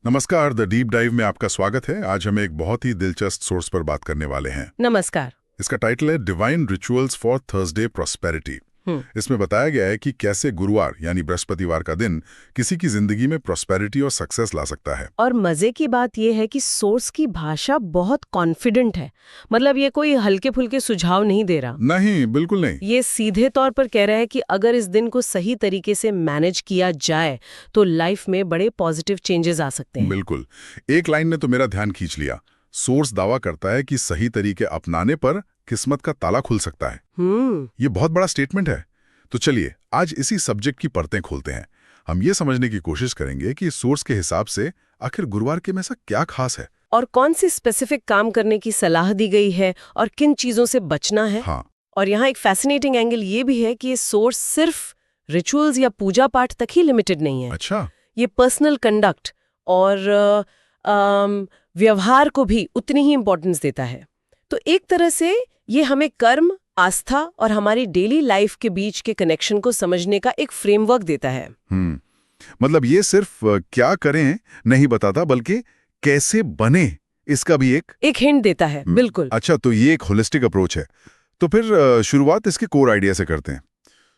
नमस्कार, the deep dive में आपका स्वागत है। आज हम एक बहुत ही दिलचस्प सोर्स पर बात करने वाले हैं। नमस्कार। इसका टाइटल है divine rituals for Thursday prosperity. इसमें बताया गया है कि कैसे गुरुवार यानी बृहस्पतिवार का दिन किसी की जिंदगी में प्रॉस्पेरिटी और सक्सेस ला सकता है। और मजे की बात यह है कि सोर्स की भाषा बहुत कॉन्फिडेंट है। मतलब ये कोई हल्के फुल्के सुझाव नहीं दे रहा। नहीं, बिल्कुल नहीं। ये सीधे तौर पर कह रहा है कि अगर इस दिन को सही तरीके से मैनेज किया जाए तो लाइफ में बड़े पॉजिटिव चेंजेस आ सकते हैं। बिल्कुल। एक लाइन ने तो मेरा ध्यान खींच लिया। सोर्स दावा करता है कि सही तरीके अपनाने पर किस्मत का ताला खुल सकता है। ये बहुत बड़ा स्टेटमेंट है। तो चलिए आज इसी सब्जेक्ट की परतें खोलते हैं। हम ये समझने की कोशिश करेंगे कि सोर्स के हिसाब से आखिर गुरुवार के में ऐसा क्या खास है, और कौन सी स्पेसिफिक काम करने की सलाह दी गई है और किन चीजों से बचना है। हाँ। और यहाँ एक फैसिनेटिंग एंगल ये भी है कि ये सोर्स सिर्फ रिचुअल्स या पूजा पाठ तक ही लिमिटेड नहीं है। अच्छा। ये पर्सनल कंडक्ट और व्यवहार को भी उतनी ही इंपॉर्टेंस देता है। तो एक तरह से ये हमें कर्म, आस्था और हमारी डेली लाइफ के बीच के कनेक्शन को समझने का एक फ्रेमवर्क देता है। मतलब ये सिर्फ क्या करें नहीं बताता, बल्कि कैसे बने इसका भी एक हिंट देता है। बिल्कुल। अच्छा, तो ये एक होलिस्टिक अप्रोच है। तो फिर शुरुआत इसके कोर आइडिया से करते हैं।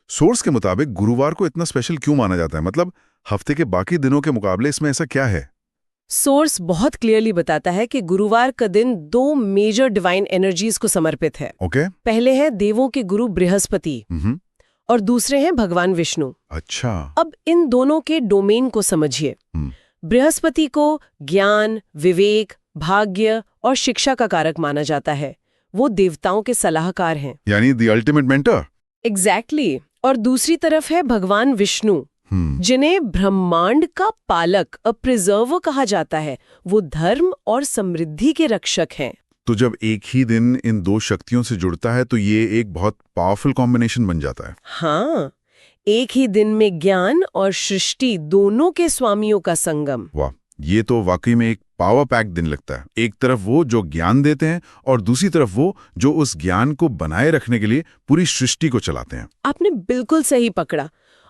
सोर्स के मुताबिक गुरुवार को इतना स्पेशल क्यों माना जाता है? मतलब हफ्ते के बाकी दिनों के मुकाबले इसमें ऐसा क्या है? सोर्स बहुत क्लियरली बताता है कि गुरुवार का दिन दो मेजर डिवाइन एनर्जीज को समर्पित है। ओके। पहले है देवों के गुरु बृहस्पति और दूसरे हैं भगवान विष्णु। अच्छा। अब इन दोनों के डोमेन को समझिए। बृहस्पति को ज्ञान, विवेक, भाग्य और शिक्षा का कारक माना जाता है। वो देवताओं के सलाहकार हैं, यानी द अल्टीमेट मेंटर। एग्जैक्टली। और दूसरी तरफ है भगवान विष्णु, जिन्हें ब्रह्मांड का पालक, अ प्रिजर्वर कहा जाता है। वो धर्म और समृद्धि के रक्षक हैं। तो जब एक ही दिन इन दो शक्तियों से जुड़ता है तो ये एक बहुत पावरफुल कॉम्बिनेशन बन जाता है। हाँ, एक ही दिन में ज्ञान और सृष्टि दोनों के स्वामियों का संगम। वाह, ये तो वाकई में एक पावर पैक दिन लगता है। एक तरफ वो जो ज्ञान देते हैं और दूसरी तरफ वो जो उस ज्ञान को बनाए रखने के लिए पूरी सृष्टि को चलाते हैं। आपने बिल्कुल सही पकड़ा।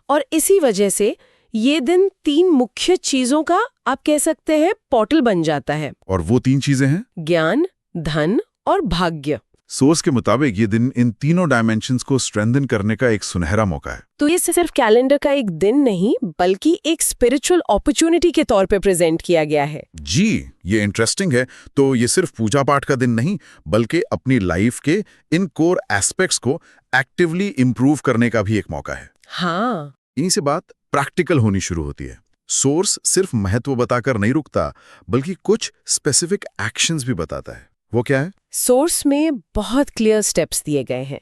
और इसी वजह से ये दिन तीन मुख्य चीजों का, आप कह सकते हैं, पोर्टल बन जाता है। और वो तीन चीजें हैं ज्ञान, धन और भाग्य। सोर्स के मुताबिक ये दिन इन तीनों डायमेंशंस को स्ट्रेंथन करने का एक सुनहरा मौका है। तो ये सिर्फ कैलेंडर का एक दिन नहीं, बल्कि एक स्पिरिचुअल अपॉर्चुनिटी के तौर पे प्रेजेंट किया गया है। जी, ये इंटरेस्टिंग है। तो ये सिर्फ पूजा पाठ का दिन नहीं, बल्कि अपनी लाइफ के इन कोर एस्पेक्ट्स को एक्टिवली इंप्रूव करने का भी एक मौका है। हाँ। इन्हीं से बात प्रैक्टिकल होनी शुरू होती है। सोर्स सिर्फ महत्व बताकर नहीं रुकता, बल्कि कुछ स्पेसिफिक एक्शंस भी बताता है। वो क्या है? सोर्स में बहुत क्लियर स्टेप्स दिए गए हैं।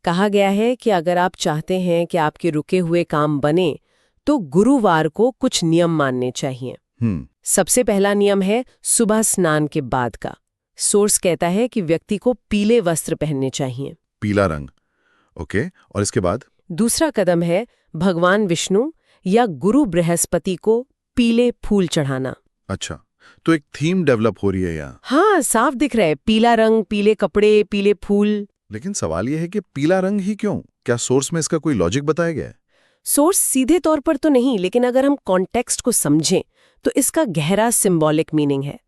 कहा गया है कि अगर आप चाहते हैं कि आपके रुके हुए काम बने, तो गुरुवार को कुछ नियम मानने चाहिए। सबसे पहला नियम है सुबह स्नान के बाद का। सोर्स कहता है कि व्यक्ति को पीले वस्त्र पहनने चाहिए। पीला रंग। ओके। और इसके बाद? दूसरा कदम है भगवान विष्णु या गुरु बृहस्पति को पीले फूल चढ़ाना। अच्छा, तो एक थीम डेवलप हो रही है यहाँ। हाँ, साफ दिख रहा है। पीला रंग, पीले कपड़े, पीले फूल। लेकिन सवाल यह है कि पीला रंग ही क्यों? क्या सोर्स में इसका कोई लॉजिक बताया गया है? सोर्स सीधे तौर पर तो नहीं, लेकिन अगर हम कॉन्टेक्स्ट को समझें तो इसका गहरा सिंबॉलिक मीनिंग है।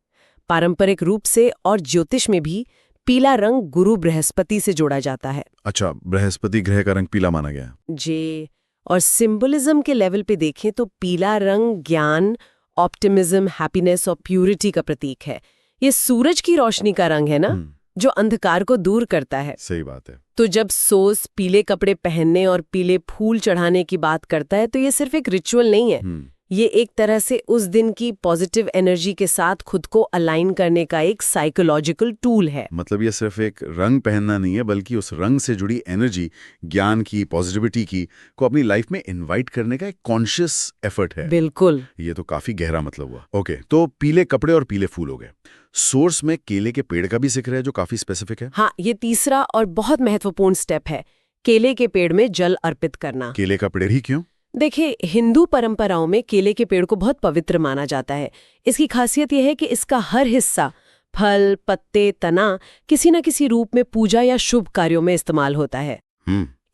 पारंपरिक रूप से और ज्योतिष में भी पीला रंग गुरु बृहस्पति से जोड़ा जाता है। अच्छा, बृहस्पति ग्रह का रंग पीला माना गया। जी। और सिंबलिज्म के लेवल पे देखें तो पीला रंग ज्ञान, ऑप्टिमिज्म, हैप्पीनेस और प्यूरिटी का प्रतीक है। ये सूरज की रोशनी का रंग है ना, जो अंधकार को दूर करता है। सही बात है। तो जब सोर्स पीले कपड़े पहनने और पीले फूल चढ़ाने की बात करता है तो ये सिर्फ एक रिचुअल नहीं है। ये एक तरह से उस दिन की पॉजिटिव एनर्जी के साथ खुद को अलाइन करने का एक साइकोलॉजिकल टूल है। मतलब ये सिर्फ एक रंग पहनना नहीं है, बल्कि उस रंग से जुड़ी एनर्जी, ज्ञान की, पॉजिटिविटी की को अपनी लाइफ में इनवाइट करने का एक कॉन्शियस एफर्ट है। बिल्कुल। ये तो काफी गहरा मतलब हुआ। ओके, तो पीले कपड़े और पीले फूल हो गए। सोर्स में केले के पेड़ का भी जिक्र है, जो काफी स्पेसिफिक है। हाँ, ये तीसरा और बहुत महत्वपूर्ण स्टेप है, केले के पेड़ में जल अर्पित करना। केले का पेड़ ही क्यों? देखिए, हिंदू परंपराओं में केले के पेड़ को बहुत पवित्र माना जाता है। इसकी खासियत यह है कि इसका हर हिस्सा, फल, पत्ते, तना, किसी न किसी रूप में पूजा या शुभ कार्यों में इस्तेमाल होता है।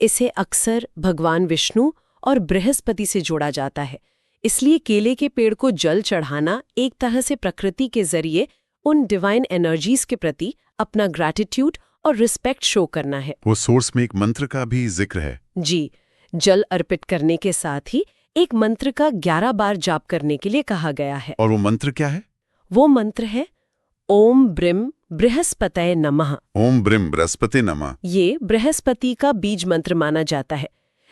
इसे अक्सर भगवान विष्णु और बृहस्पति से जोड़ा जाता है। इसलिए केले के पेड़ को जल चढ़ाना एक तरह से प्रकृति के जरिए उन डिवाइन एनर्जीज के प्रति अपना ग्रैटिट्यूड और रिस्पेक्ट शो करना है। वो सोर्स में एक मंत्र का भी जिक्र है। जी, जल अर्पित करने के साथ ही एक मंत्र का 11 बार जाप करने के लिए कहा गया है। और वो मंत्र क्या है? वो मंत्र है ओम ब्रिम बृहस्पतये नमः। ओम ब्रिम बृहस्पति नमः। ये बृहस्पति का बीज मंत्र माना जाता है।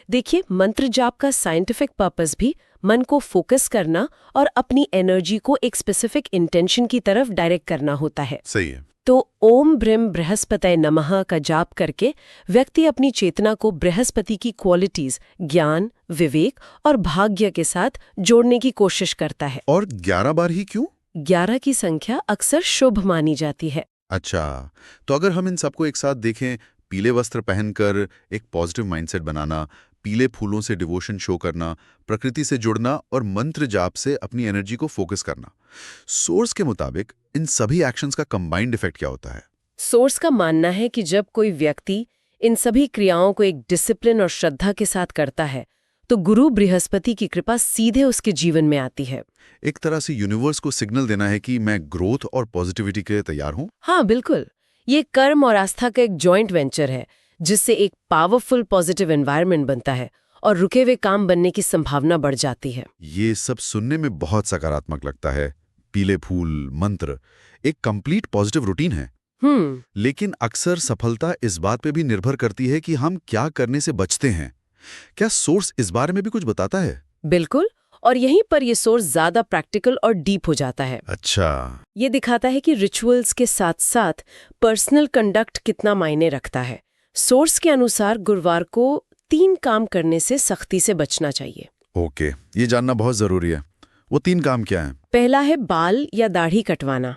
देखिए, मंत्र जाप का साइंटिफिक पर्पस भी मन को फोकस करना और अपनी एनर्जी को एक स्पेसिफिक इंटेंशन की तरफ डायरेक्ट करना होता है। सही है। तो ओम ब्रिम बृहस्पतये नमः का जाप करके व्यक्ति अपनी चेतना को बृहस्पति की क्वालिटीज ज्ञान, विवेक और भाग्य के साथ जोड़ने की कोशिश करता है। और 11 बार ही क्यों? 11 की संख्या अक्सर शुभ मानी जाती है। अच्छा, तो अगर हम इन सबको एक साथ देखें, पीले वस्त्र पहनकर एक पॉजिटिव माइंडसेट बनाना, पीले फूलों से डिवोशन शो करना, प्रकृति से जुड़ना और मंत्र जाप से अपनी एनर्जी को फोकस करना, सोर्स के मुताबिक इन सभी एक्शंस का कंबाइंड इफेक्ट क्या होता है? सोर्स का मानना है कि जब कोई व्यक्ति इन सभी क्रियाओं को एक डिसिप्लिन और श्रद्धा के साथ करता है तो गुरु बृहस्पति की कृपा सीधे उसके जीवन में आती है। एक तरह से यूनिवर्स को सिग्नल देना है कि मैं ग्रोथ और पॉजिटिविटी के लिए तैयार हूं। हाँ, बिल्कुल। ये कर्म और आस्था का एक जॉइंट वेंचर है जिससे एक पावरफुल पॉजिटिव एनवायरनमेंट बनता है और रुके हुए काम बनने की संभावना बढ़ जाती है। ये सब सुनने में बहुत सकारात्मक लगता है। पीले फूल, मंत्र, एक कंप्लीट पॉजिटिव रूटीन है। लेकिन अक्सर सफलता इस बात पे भी निर्भर करती है कि हम क्या करने से बचते हैं। क्या सोर्स इस बारे में भी कुछ बताता है? बिल्कुल, और यहीं पर ये सोर्स ज्यादा प्रैक्टिकल और डीप हो जाता है। अच्छा, ये दिखाता है कि रिचुअल्स के साथ साथ पर्सनल कंडक्ट कितना मायने रखता है। सोर्स के अनुसार गुरुवार को 3 काम करने से सख्ती से बचना चाहिए। ओके, ये जानना बहुत जरूरी है। वो 3 काम क्या हैं? पहला है बाल या दाढ़ी कटवाना।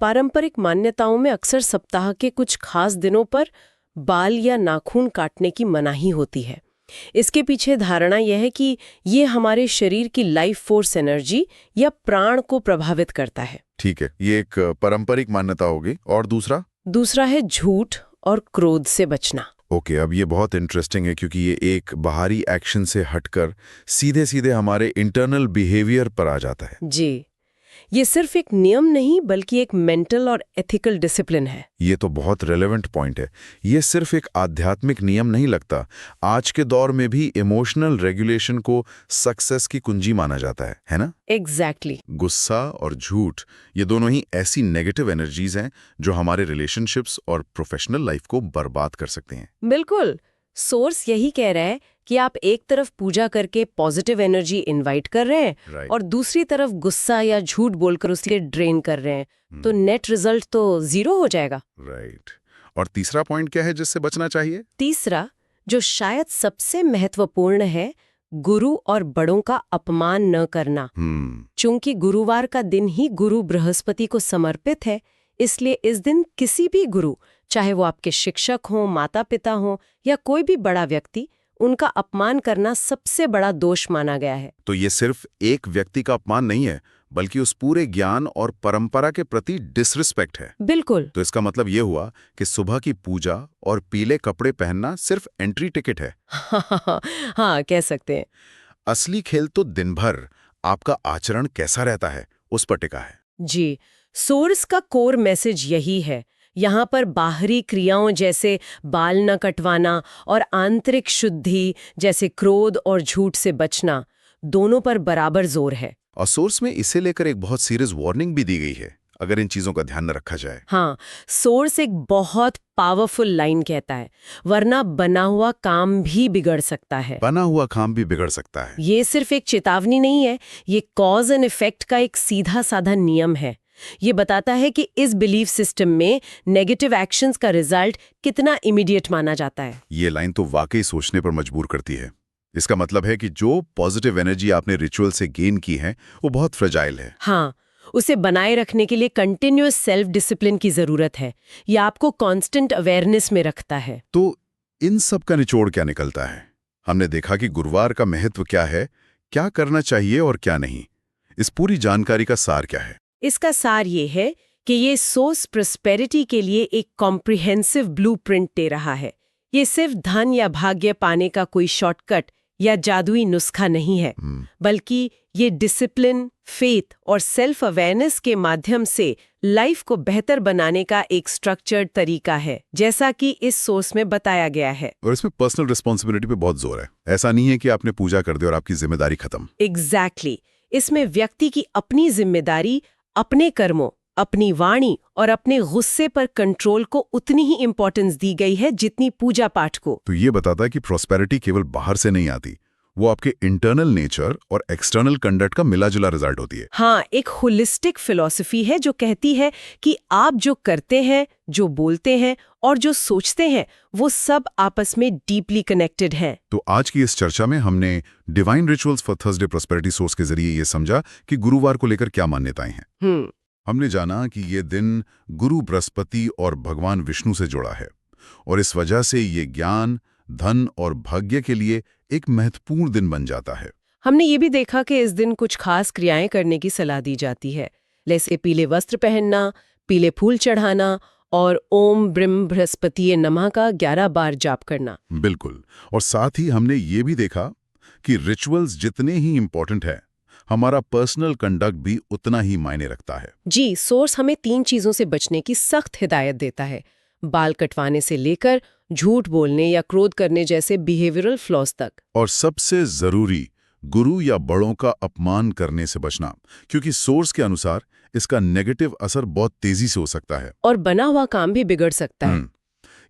पारंपरिक मान्यताओं में अक्सर सप्ताह के कुछ खास दिनों पर बाल या नाखून काटने की मनाही होती है। इसके पीछे धारणा यह है कि ये हमारे शरीर की लाइफ फोर्स एनर्जी या प्राण को प्रभावित करता है। ठीक है, ये एक पारंपरिक मान्यता होगी। और दूसरा है झूठ और क्रोध से बचना। ओके, अब ये बहुत इंटरेस्टिंग है क्योंकि ये एक बाहरी एक्शन से हटकर सीधे सीधे हमारे इंटरनल बिहेवियर पर आ जाता है। जी, ये सिर्फ एक नियम नहीं बल्कि एक मेंटल और एथिकल डिसिप्लिन है। ये तो बहुत रेलेवेंट पॉइंट है। ये सिर्फ एक आध्यात्मिक नियम नहीं लगता, आज के दौर में भी इमोशनल रेगुलेशन को सक्सेस की कुंजी माना जाता है ना? एग्जैक्टली। गुस्सा और झूठ, ये दोनों ही ऐसी नेगेटिव एनर्जीज हैं जो हमारे रिलेशनशिप्स और प्रोफेशनल लाइफ को बर्बाद कर सकते हैं। बिल्कुल, सोर्स यही कह रहा है कि आप एक तरफ पूजा करके पॉजिटिव एनर्जी इनवाइट कर रहे हैं और दूसरी तरफ गुस्सा या झूठ बोलकर उसके ड्रेन कर रहे हैं, तो नेट रिजल्ट तो 0 हो जाएगा। राइट। और तीसरा पॉइंट क्या है जिससे बचना चाहिए? तीसरा, जो शायद सबसे महत्वपूर्ण है, गुरु और बड़ों का अपमान न करना। चूंकि गुरुवार का दिन ही गुरु बृहस्पति को समर्पित है, इसलिए इस दिन किसी भी गुरु, चाहे वो आपके शिक्षक हों, माता पिता हों या कोई भी बड़ा व्यक्ति, उनका अपमान करना सबसे बड़ा दोष माना गया है। तो ये सिर्फ एक व्यक्ति का अपमान नहीं है, बल्कि उस पूरे ज्ञान और परंपरा के प्रति डिसरिस्पेक्ट है। बिल्कुल। तो इसका मतलब ये हुआ कि सुबह की पूजा और पीले कपड़े पहनना सिर्फ एंट्री टिकट है। हाँ, कह सकते हैं। असली खेल तो दिन भर आपका आचरण कैसा रहता है उस पर टिका है। जी, सोर्स का कोर मैसेज यही है। यहाँ पर बाहरी क्रियाओं जैसे बाल न कटवाना और आंतरिक शुद्धि जैसे क्रोध और झूठ से बचना, दोनों पर बराबर जोर है। और सोर्स में इसे लेकर एक बहुत सीरियस वार्निंग भी दी गई है अगर इन चीजों का ध्यान न रखा जाए। हाँ, सोर्स एक बहुत पावरफुल लाइन कहता है, वरना बना हुआ काम भी बिगड़ सकता है। बना हुआ काम भी बिगड़ सकता है। ये सिर्फ एक चेतावनी नहीं है, ये कॉज एंड इफेक्ट का एक सीधा साधा नियम है। ये बताता है कि इस बिलीफ सिस्टम में नेगेटिव एक्शंस का रिजल्ट कितना इमीडिएट माना जाता है। ये लाइन तो वाकई सोचने पर मजबूर करती है। इसका मतलब है कि जो पॉजिटिव एनर्जी आपने रिचुअल से गेन की है वो बहुत फ्रेजाइल है। हाँ, उसे बनाए रखने के लिए कंटिन्यूअस सेल्फ डिसिप्लिन की जरूरत है। ये आपको कांस्टेंट अवेयरनेस में रखता है। तो इन सब का निचोड़ क्या निकलता है? हमने देखा कि गुरुवार का महत्व क्या है, क्या करना चाहिए और क्या नहीं। इस पूरी जानकारी का सार क्या है? इसका सार ये है कि ये सोर्स प्रॉस्पेरिटी के लिए एक कॉम्प्रिहेंसिव ब्लूप्रिंट दे रहा है। ये सिर्फ धन या भाग्य पाने का कोई शॉर्टकट या जादुई नुस्खा नहीं है, बल्कि ये डिसिप्लिन, फेथ और सेल्फ अवेयरनेस के माध्यम से लाइफ को बेहतर बनाने का एक स्ट्रक्चर्ड तरीका है, जैसा कि इस सोर्स में बताया गया है। और इसमें पर्सनल रिस्पॉन्सिबिलिटी पे बहुत जोर है। ऐसा नहीं है कि आपने पूजा कर दी और आपकी जिम्मेदारी खत्म। एग्जैक्टली। इसमें व्यक्ति की अपनी जिम्मेदारी, अपने कर्मों, अपनी वाणी और अपने गुस्से पर कंट्रोल को उतनी ही इंपॉर्टेंस दी गई है जितनी पूजा पाठ को। तो ये बताता है कि प्रॉस्पेरिटी केवल बाहर से नहीं आती, वो आपके इंटरनल नेचर और एक्सटर्नल कंडक्ट का मिला-जुला रिजल्ट होती है। हाँ, एक होलिस्टिक फिलॉसफी है जो कहती है कि आप जो करते हैं, जो बोलते हैं और जो सोचते हैं, वो सब आपस में डीपली कनेक्टेड हैं। तो आज की इस चर्चा में हमने divine rituals for Thursday prosperity source के जरिए ये समझा कि गुरुवार को लेकर क्या मान्यताएं हैं। हमने जाना कि ये दिन गुरु बृहस्पति और भगवान विष्णु से जुड़ा है और इस वजह से ये ज्ञान, धन और भाग्य के लिए एक महत्वपूर्ण दिन बन जाता है। हमने ये भी देखा कि इस दिन कुछ खास क्रियाएं करने की सलाह दी जाती है, जैसे पीले वस्त्र पहनना, पीले फूल चढ़ाना और ओम ब्रह्म बृहस्पति नमः का 11 बार जाप करना। बिल्कुल। और साथ ही हमने ये भी देखा कि रिचुअल्स जितने ही इम्पोर्टेंट है, हमारा पर्सनल कंडक्ट भी उतना ही मायने रखता है। जी, सोर्स हमें 3 चीजों से बचने की सख्त हिदायत देता है, बाल कटवाने से लेकर झूठ बोलने या क्रोध करने जैसे बिहेवियरल फ्लॉज तक। और सबसे जरूरी, गुरु या बड़ों का अपमान करने से बचना, क्योंकि सोर्स के अनुसार इसका नेगेटिव असर बहुत तेजी से हो सकता है और बना हुआ काम भी बिगड़ सकता है।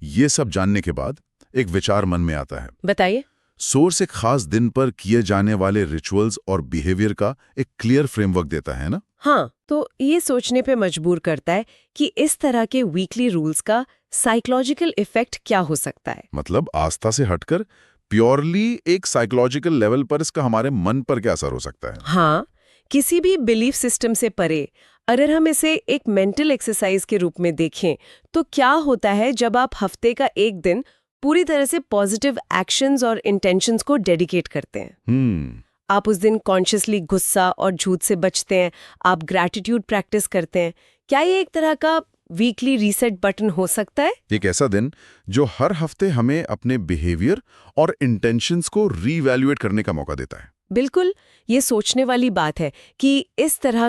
ये सब जानने के बाद एक विचार मन में आता है। बताइए। सोर्स एक खास दिन पर किए जाने वाले रिचुअल्स और बिहेवियर का एक क्लियर फ्रेमवर्क देता है ना? हाँ, तो ये सोचने पे मजबूर करता है कि इस तरह के वीकली रूल्स का साइकोलॉजिकल इफेक्ट क्या हो सकता है। मतलब आस्था से हटकर प्योरली एक साइकोलॉजिकल लेवल पर इसका हमारे मन पर क्या असर हो सकता है? हाँ, किसी भी बिलीफ सिस्टम से परे अगर हम इसे एक मेंटल एक्सरसाइज के रूप में देखें, तो क्या होता है जब आप हफ्ते का एक दिन पूरी तरह से पॉजिटिव एक्शंस और इंटेंशंस को डेडिकेट करते हैं। आप उस दिन कॉन्शियसली गुस्सा और झूठ से बचते हैं, आप ग्रैटिट्यूड प्रैक्टिस करते हैं। क्या ये एक तरह का वीकली रीसेट बटन हो सकता है? एक ऐसा दिन जो हर हफ्ते हमें अपने बिहेवियर और इंटेंशंस को रीवैल्यूएट करने का मौका देता है। बिल्कुल, ये सोचने वाली बात है कि इस तरह